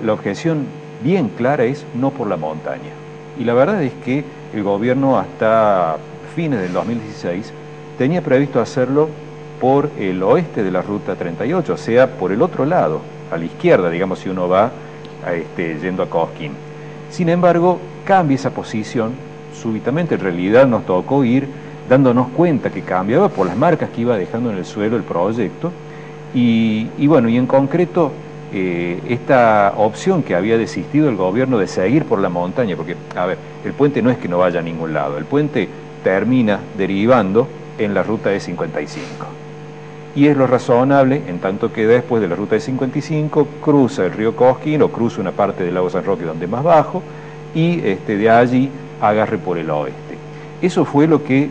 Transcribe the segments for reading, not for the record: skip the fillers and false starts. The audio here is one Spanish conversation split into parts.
la objeción bien clara es no por la montaña. Y la verdad es que el gobierno hasta fines del 2016 tenía previsto hacerlo por el oeste de la ruta 38, o sea, por el otro lado, a la izquierda, digamos, si uno va yendo a Cosquín. Sin embargo, cambia esa posición súbitamente. En realidad nos tocó ir dándonos cuenta que cambiaba por las marcas que iba dejando en el suelo el proyecto. Y bueno, y en concreto, esta opción que había desistido el gobierno de seguir por la montaña, porque, a ver, el puente no es que no vaya a ningún lado, el puente termina derivando en la ruta E55. Y es lo razonable, en tanto que después de la ruta E55 cruza el río Cosquín o cruza una parte del lago San Roque donde es más bajo y de allí agarre por el oeste. Eso fue lo que,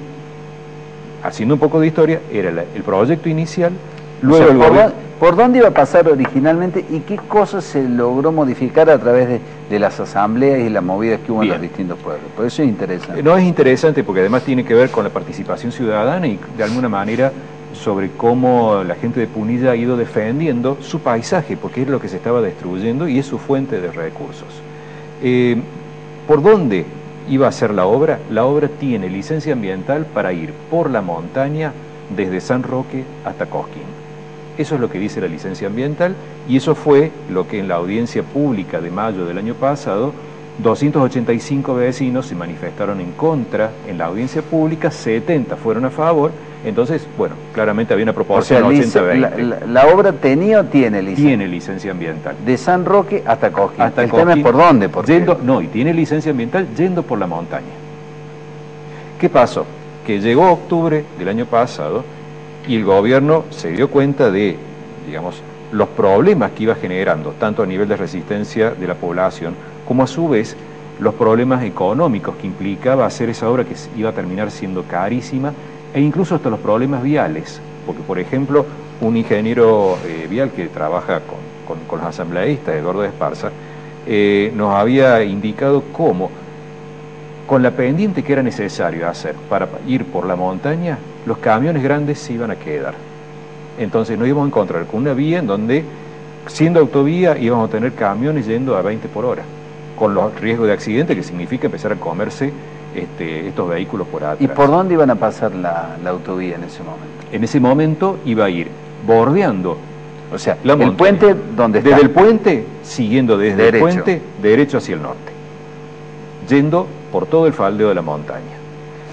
haciendo un poco de historia, era el proyecto inicial. Luego el gobierno... ¿Por dónde iba a pasar originalmente y qué cosas se logró modificar a través de las asambleas y las movidas que hubo en los distintos pueblos? Por eso es interesante. No, es interesante porque además tiene que ver con la participación ciudadana y de alguna manera sobre cómo la gente de Punilla ha ido defendiendo su paisaje, porque es lo que se estaba destruyendo y es su fuente de recursos. ¿Por dónde iba a ser la obra? La obra tiene licencia ambiental para ir por la montaña desde San Roque hasta Cosquín. Eso es lo que dice la licencia ambiental y eso fue lo que en la audiencia pública de mayo del año pasado 285 vecinos se manifestaron en contra en la audiencia pública, 70 fueron a favor. Entonces, bueno, claramente había una proporción 80-20. La obra tenía o tiene licencia? Tiene licencia ambiental. De San Roque hasta Cosquín. Hasta el Cosquín, tema es por dónde. No, y tiene licencia ambiental yendo por la montaña. ¿Qué pasó? Que llegó octubre del año pasado y el gobierno se dio cuenta de, digamos, los problemas que iba generando, tanto a nivel de resistencia de la población, como a su vez los problemas económicos que implicaba hacer esa obra que iba a terminar siendo carísima, e incluso hasta los problemas viales, porque por ejemplo un ingeniero vial que trabaja con los asambleístas, Eduardo Esparza, nos había indicado cómo con la pendiente que era necesario hacer para ir por la montaña, los camiones grandes se iban a quedar. Entonces nos íbamos a encontrar con una vía en donde, siendo autovía, íbamos a tener camiones yendo a 20 por hora, con los riesgos de accidente que significa empezar a comerse estos vehículos por atrás. ¿Y por dónde iban a pasar la autovía en ese momento? En ese momento iba a ir bordeando, o sea, la montaña. ¿El puente dónde está? Desde el puente, siguiendo desde el puente, derecho hacia el norte, yendo por todo el faldeo de la montaña.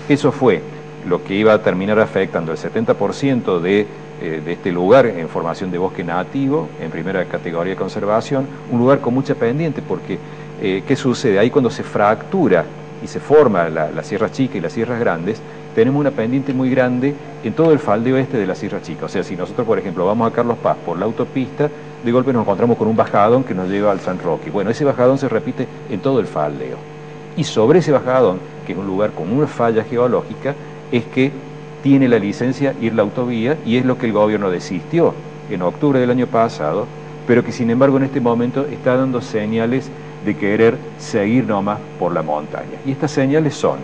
Eso fue lo que iba a terminar afectando el 70% de este lugar en formación de bosque nativo, en primera categoría de conservación, un lugar con mucha pendiente, porque ¿qué sucede? Ahí cuando se fractura y se forma la Sierra Chica y las Sierras Grandes, tenemos una pendiente muy grande en todo el faldeo este de la Sierra Chica. O sea, si nosotros, por ejemplo, vamos a Carlos Paz por la autopista, de golpe nos encontramos con un bajadón que nos lleva al San Roque. Bueno, ese bajadón se repite en todo el faldeo. Y sobre ese bajadón, que es un lugar con una falla geológica, es que tiene la licencia ir la autovía, y es lo que el gobierno desistió en octubre del año pasado, pero que sin embargo en este momento está dando señales de querer seguir nomás por la montaña. Y estas señales son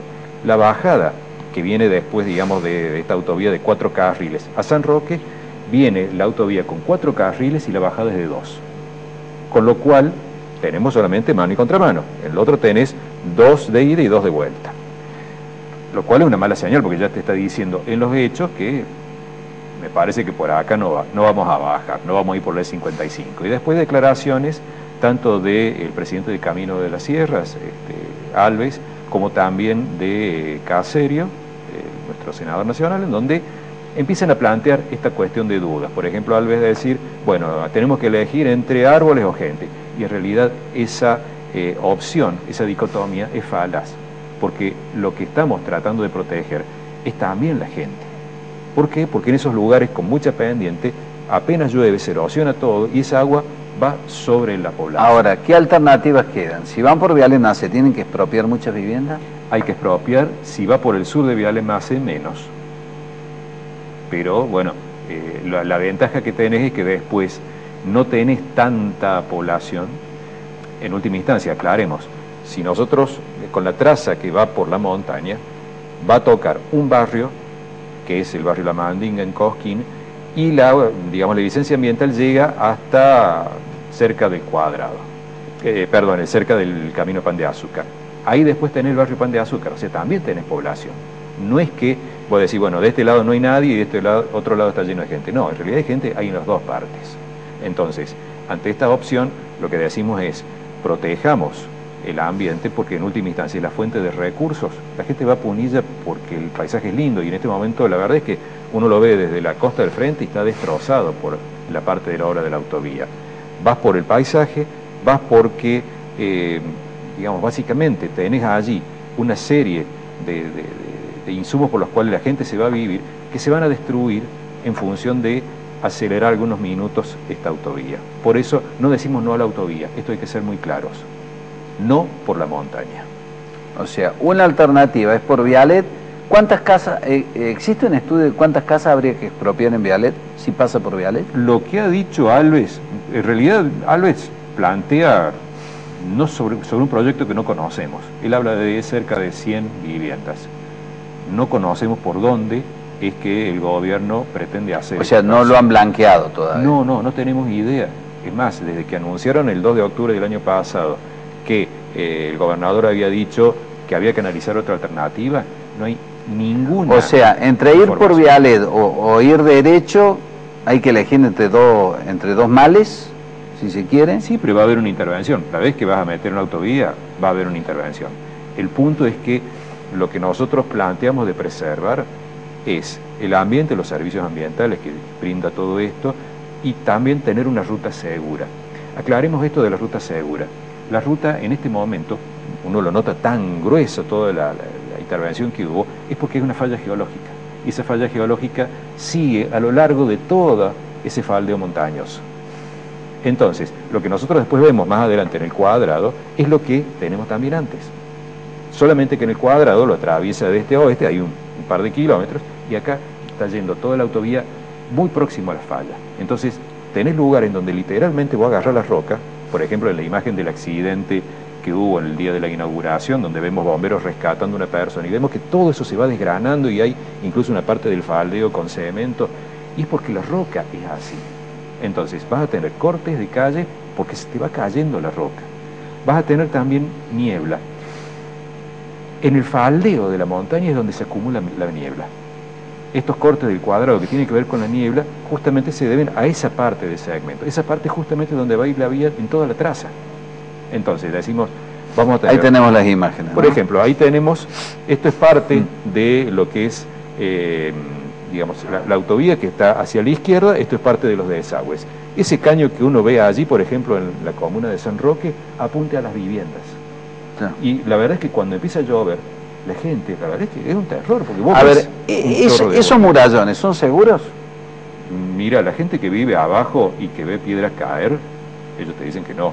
la bajada que viene después, digamos, de esta autovía de 4 carriles a San Roque, viene la autovía con 4 carriles y la bajada es de 2. Con lo cual tenemos solamente mano y contramano. En el otro tenés 2 de ida y 2 de vuelta. Lo cual es una mala señal porque ya te está diciendo en los hechos que me parece que por acá no vamos a bajar, no vamos a ir por la E55. Y después declaraciones tanto del presidente de Camino de las Sierras, Alves, como también de Caserio, nuestro senador nacional, en donde empiezan a plantear esta cuestión de dudas. Por ejemplo, Alves de decir, bueno, tenemos que elegir entre árboles o gente. Y en realidad esa opción, esa dicotomía es falaz, porque lo que estamos tratando de proteger es también la gente. ¿Por qué? Porque en esos lugares con mucha pendiente, apenas llueve, se erosiona todo y esa agua va sobre la población. Ahora, ¿qué alternativas quedan? Si van por Viale Mace, ¿tienen que expropiar muchas viviendas? Hay que expropiar, si va por el sur de Viale Mace, menos. Pero, bueno, la ventaja que tenés es que después no tenés tanta población. En última instancia, aclaremos, si nosotros, con la traza que va por la montaña, va a tocar un barrio, que es el barrio La Mandinga en Cosquín, y la licencia ambiental llega hasta cerca del Cuadrado. cerca del Camino Pan de Azúcar. Ahí después tenés el barrio Pan de Azúcar, o sea, también tenés población. No es que vos decís, bueno, de este lado no hay nadie y de este lado, otro lado está lleno de gente. No, en realidad hay gente, hay en las dos partes. Entonces, ante esta opción, lo que decimos es, protejamos el ambiente, porque en última instancia es la fuente de recursos. La gente va a Punilla porque el paisaje es lindo, y en este momento la verdad es que uno lo ve desde la costa del frente y está destrozado por la parte de la obra de la autovía. Vas por el paisaje, vas porque, digamos, básicamente tenés allí una serie de insumos por los cuales la gente se va a vivir, que se van a destruir en función de acelerar algunos minutos esta autovía. Por eso no decimos no a la autovía, esto hay que ser muy claros. No por la montaña. O sea, una alternativa es por Vialet. ¿Cuántas casas, existe un estudio de cuántas casas habría que expropiar en Vialet si pasa por Vialet? Lo que ha dicho Alves, en realidad Alves plantea no sobre un proyecto que no conocemos. Él habla de cerca de 100 viviendas. No conocemos por dónde es que el gobierno pretende hacer. O sea, no lo han blanqueado todavía. No tenemos idea. Es más, desde que anunciaron el 2 de octubre del año pasado que el gobernador había dicho que había que analizar otra alternativa, no hay ninguna. O sea, entre ir por Vialet o ir derecho, hay que elegir entre dos males, si se quiere. Sí, pero va a haber una intervención. La vez que vas a meter una autovía, va a haber una intervención. El punto es que lo que nosotros planteamos de preservar es el ambiente, los servicios ambientales que brinda todo esto, y también tener una ruta segura. Aclaremos esto de la ruta segura. La ruta en este momento, uno lo nota tan grueso, toda la intervención que hubo, es porque hay una falla geológica. Y esa falla geológica sigue a lo largo de todo ese faldeo montañoso. Entonces, lo que nosotros después vemos más adelante en el cuadrado es lo que tenemos también antes. Solamente que en el cuadrado lo atraviesa de este a oeste, hay un par de kilómetros, y acá está yendo toda la autovía muy próximo a la falla. Entonces, tenés lugar en donde literalmente vos agarrás la roca, por ejemplo, en la imagen del accidente que hubo en el día de la inauguración, donde vemos bomberos rescatando a una persona, y vemos que todo eso se va desgranando y hay incluso una parte del faldeo con cemento, y es porque la roca es así. Entonces, vas a tener cortes de calle porque se te va cayendo la roca. Vas a tener también niebla. En el faldeo de la montaña es donde se acumula la niebla. Estos cortes del cuadrado que tienen que ver con la niebla justamente se deben a esa parte de segmento. Esa parte es justamente donde va a ir la vía en toda la traza. Entonces decimos, vamos a tener... Ahí tenemos las imágenes. Por ejemplo, ahí tenemos, esto es parte de lo que es, digamos, la autovía que está hacia la izquierda, esto es parte de los desagües. Ese caño que uno ve allí, por ejemplo, en la comuna de San Roque, apunta a las viviendas. Y la verdad es que cuando empieza a llover, la gente, la verdad es que es un terror. Porque vos a ver, ¿esos murallones son seguros? Mira, la gente que vive abajo y que ve piedras caer, ellos te dicen que no.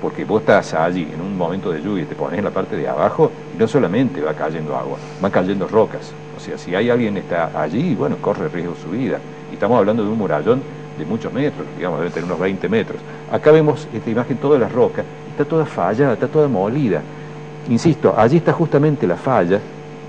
Porque vos estás allí en un momento de lluvia y te pones en la parte de abajo y no solamente va cayendo agua, van cayendo rocas. O sea, si hay alguien que está allí, bueno, corre riesgo su vida. Y estamos hablando de un murallón de muchos metros, digamos, debe tener unos 20 metros. Acá vemos esta imagen, toda la roca, está toda fallada, está toda molida. Insisto, allí está justamente la falla,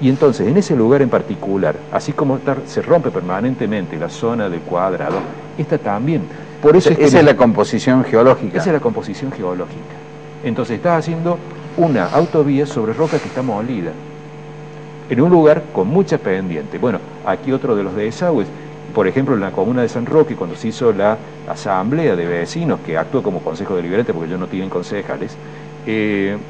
y entonces en ese lugar en particular, así como se rompe permanentemente la zona del cuadrado, esta también. Por eso esa es la composición geológica. Esa es la composición geológica. Entonces estás haciendo una autovía sobre roca que está molida, en un lugar con mucha pendiente. Bueno, aquí otro de los desagües, por ejemplo, en la comuna de San Roque, cuando se hizo la asamblea de vecinos, que actuó como consejo deliberante porque ellos no tienen concejales,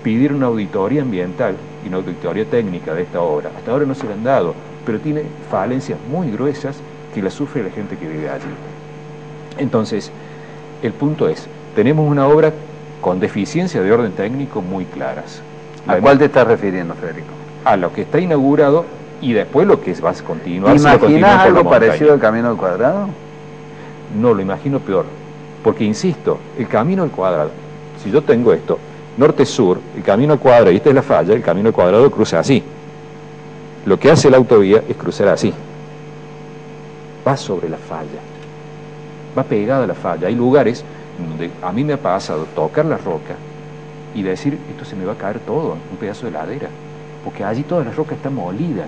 pidieron una auditoría ambiental y una auditoría técnica de esta obra. Hasta ahora no se le han dado, pero tiene falencias muy gruesas que la sufre la gente que vive allí. Entonces, el punto es, tenemos una obra con deficiencias de orden técnico muy claras. ¿A cuál te estás refiriendo, Federico? A lo que está inaugurado y después lo que va a continuar. ¿Imaginas algo parecido al Camino al Cuadrado? No, lo imagino peor. Porque, insisto, el Camino al Cuadrado, si yo tengo esto, norte-sur, el Camino al Cuadrado, y esta es la falla, el Camino al Cuadrado cruza así. Lo que hace la autovía es cruzar así. Va sobre la falla. Va pegada a la falla. Hay lugares donde a mí me ha pasado tocar la roca y decir, esto se me va a caer todo, un pedazo de ladera. Porque allí toda la roca está molida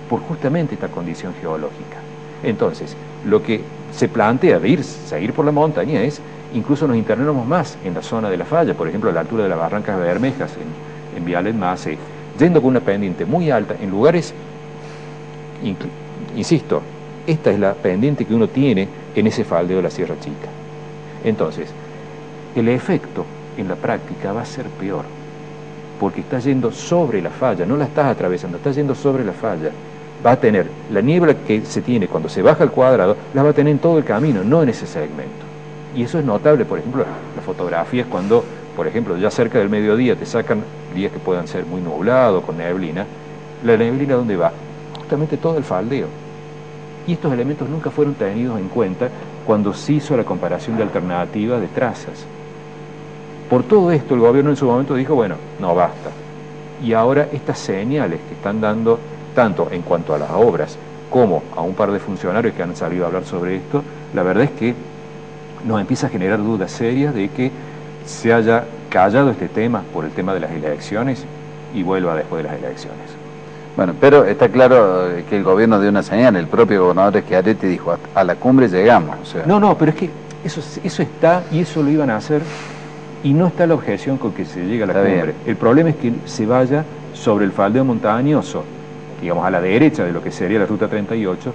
por justamente esta condición geológica. Entonces, lo que se plantea de seguir por la montaña es incluso nos internáramos más en la zona de la falla, por ejemplo a la altura de las Barrancas Bermejas, en Vialet Mase, yendo con una pendiente muy alta, en lugares, insisto, esta es la pendiente que uno tiene en ese faldeo de la Sierra Chica. Entonces, el efecto en la práctica va a ser peor, porque está yendo sobre la falla, no la estás atravesando, está yendo sobre la falla. Va a tener la niebla que se tiene cuando se baja al cuadrado, la va a tener en todo el camino, no en ese segmento. Y eso es notable, por ejemplo, las fotografías cuando, por ejemplo, ya cerca del mediodía te sacan días que puedan ser muy nublados, con neblina. ¿La neblina dónde va? Justamente todo el faldeo. Y estos elementos nunca fueron tenidos en cuenta cuando se hizo la comparación de alternativas de trazas. Por todo esto el gobierno en su momento dijo, bueno, no basta. Y ahora estas señales que están dando, tanto en cuanto a las obras como a un par de funcionarios que han salido a hablar sobre esto, la verdad es que nos empieza a generar dudas serias de que se haya callado este tema por el tema de las elecciones y vuelva después de las elecciones. Bueno, pero está claro que el gobierno dio una señal, el propio gobernador Schiaretti dijo, a la cumbre llegamos. O sea. No, pero es que eso está y eso lo iban a hacer y no está la objeción con que se llegue a la cumbre. Bien. El problema es que se vaya sobre el faldeo montañoso, digamos a la derecha de lo que sería la Ruta 38,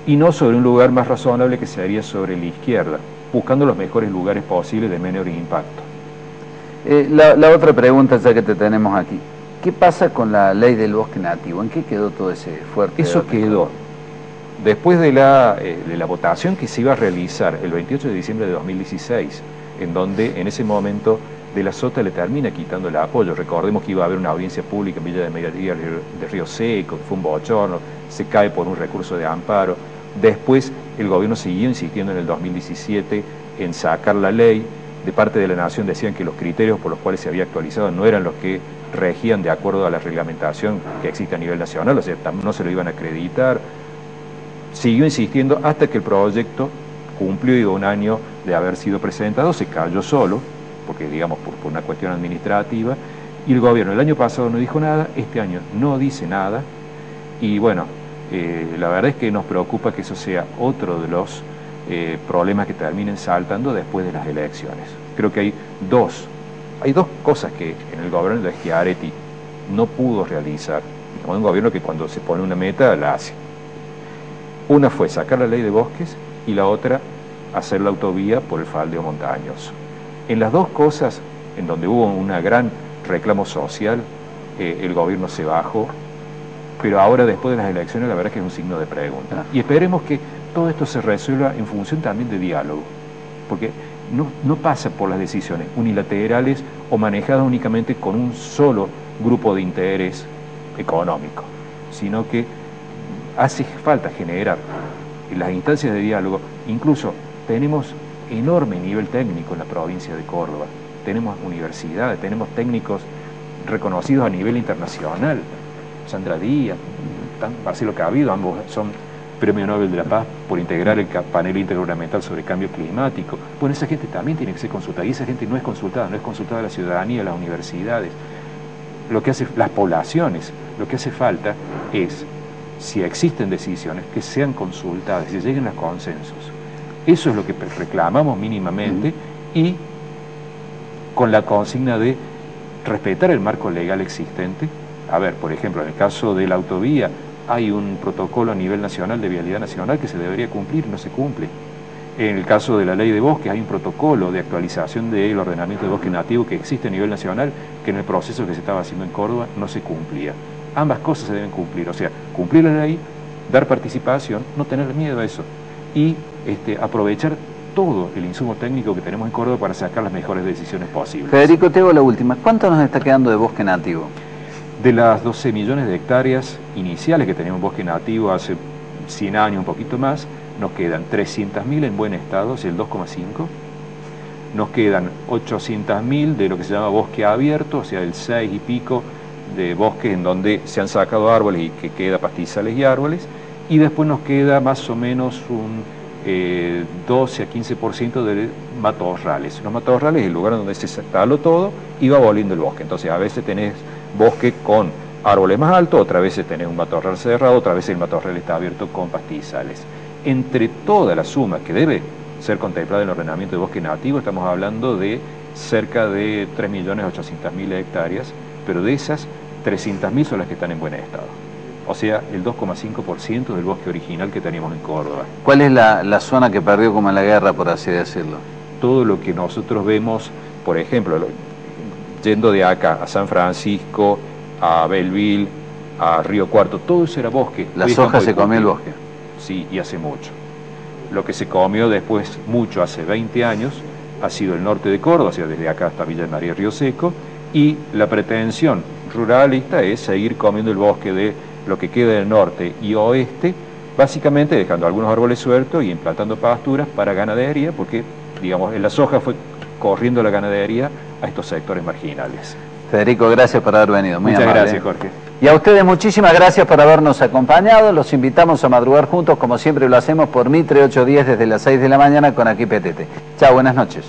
y no sobre un lugar más razonable que sería sobre la izquierda, buscando los mejores lugares posibles de menor impacto. La otra pregunta ya que te tenemos aquí, ¿qué pasa con la ley del bosque nativo? ¿En qué quedó todo ese fuerte? Eso quedó. Después de la votación que se iba a realizar el 28 de diciembre de 2016, en donde en ese momento De la Sota le termina quitando el apoyo. Recordemos que iba a haber una audiencia pública en Villa de Mediodía de Río Seco, que fue un bochorno, se cae por un recurso de amparo. Después el gobierno siguió insistiendo en el 2017 en sacar la ley. De parte de la Nación decían que los criterios por los cuales se había actualizado no eran los que regían de acuerdo a la reglamentación que existe a nivel nacional, o sea, no se lo iban a acreditar. Siguió insistiendo hasta que el proyecto cumplió un año de haber sido presentado, se cayó solo, porque digamos por una cuestión administrativa, y el gobierno el año pasado no dijo nada, este año no dice nada, y bueno, la verdad es que nos preocupa que eso sea otro de los problemas que terminen saltando después de las elecciones. Creo que hay dos cosas que en el gobierno de Schiaretti no pudo realizar, como un gobierno que cuando se pone una meta la hace. Una fue sacar la ley de bosques y la otra hacer la autovía por el faldeo montañoso. En las dos cosas, en donde hubo un gran reclamo social, el gobierno se bajó, pero ahora después de las elecciones la verdad es que es un signo de pregunta. Y esperemos que todo esto se resuelva en función también de diálogo, porque no pasa por las decisiones unilaterales o manejadas únicamente con un solo grupo de interés económico, sino que hace falta generar en las instancias de diálogo. Incluso tenemos enorme nivel técnico en la provincia de Córdoba, tenemos universidades, tenemos técnicos reconocidos a nivel internacional, Sandra Díaz, Marcelo Cabido, ambos son Premio Nobel de la Paz por integrar el panel intergubernamental sobre cambio climático. Bueno, esa gente también tiene que ser consultada, y esa gente no es consultada la ciudadanía, las universidades, las poblaciones. Lo que hace falta es, si existen decisiones, que sean consultadas, que lleguen a consensos. Eso es lo que reclamamos mínimamente, y con la consigna de respetar el marco legal existente. A ver, por ejemplo, en el caso de la autovía, hay un protocolo a nivel nacional de vialidad nacional que se debería cumplir, no se cumple. En el caso de la ley de bosques hay un protocolo de actualización del ordenamiento de bosque nativo que existe a nivel nacional, que en el proceso que se estaba haciendo en Córdoba no se cumplía. Ambas cosas se deben cumplir, o sea, cumplir la ley, dar participación, no tener miedo a eso, y aprovechar todo el insumo técnico que tenemos en Córdoba para sacar las mejores decisiones posibles. Federico, te hago la última. ¿Cuánto nos está quedando de bosque nativo? De las 12 millones de hectáreas iniciales que teníamos bosque nativo hace 100 años, un poquito más, nos quedan 300.000 en buen estado, es el 2,5. Nos quedan 800.000 de lo que se llama bosque abierto, o sea, el 6 y pico de bosques en donde se han sacado árboles y que queda pastizales y árboles. Y después nos queda más o menos un 12 a 15% de matorrales. Los matorrales es el lugar donde se taló todo y va volviendo el bosque. Entonces a veces tenés bosque con árboles más altos, otras veces tenés un matorral cerrado, otras veces el matorral está abierto con pastizales. Entre toda la suma que debe ser contemplada en el ordenamiento de bosque nativo, estamos hablando de cerca de 3.800.000 hectáreas, pero de esas 300.000 son las que están en buen estado. O sea, el 2,5% del bosque original que teníamos en Córdoba. ¿Cuál es la zona que perdió como en la guerra, por así decirlo? Todo lo que nosotros vemos, por ejemplo, yendo de acá a San Francisco, a Belleville, a Río Cuarto, todo eso era bosque. ¿La soja se comió el bosque? Sí, y hace mucho. Lo que se comió después, mucho, hace 20 años, ha sido el norte de Córdoba, o sea, desde acá hasta Villa María, Río Seco, y la pretensión ruralista es seguir comiendo el bosque de lo que queda del norte y oeste, básicamente dejando algunos árboles sueltos y implantando pasturas para ganadería, porque, digamos, en la soja fue corriendo la ganadería a estos sectores marginales. Federico, gracias por haber venido. Muy Muchas amable. gracias, Jorge. Y a ustedes muchísimas gracias por habernos acompañado. Los invitamos a madrugar juntos, como siempre lo hacemos por Mitre 810 desde las 6 de la mañana con Aquí PTT. Chao, buenas noches.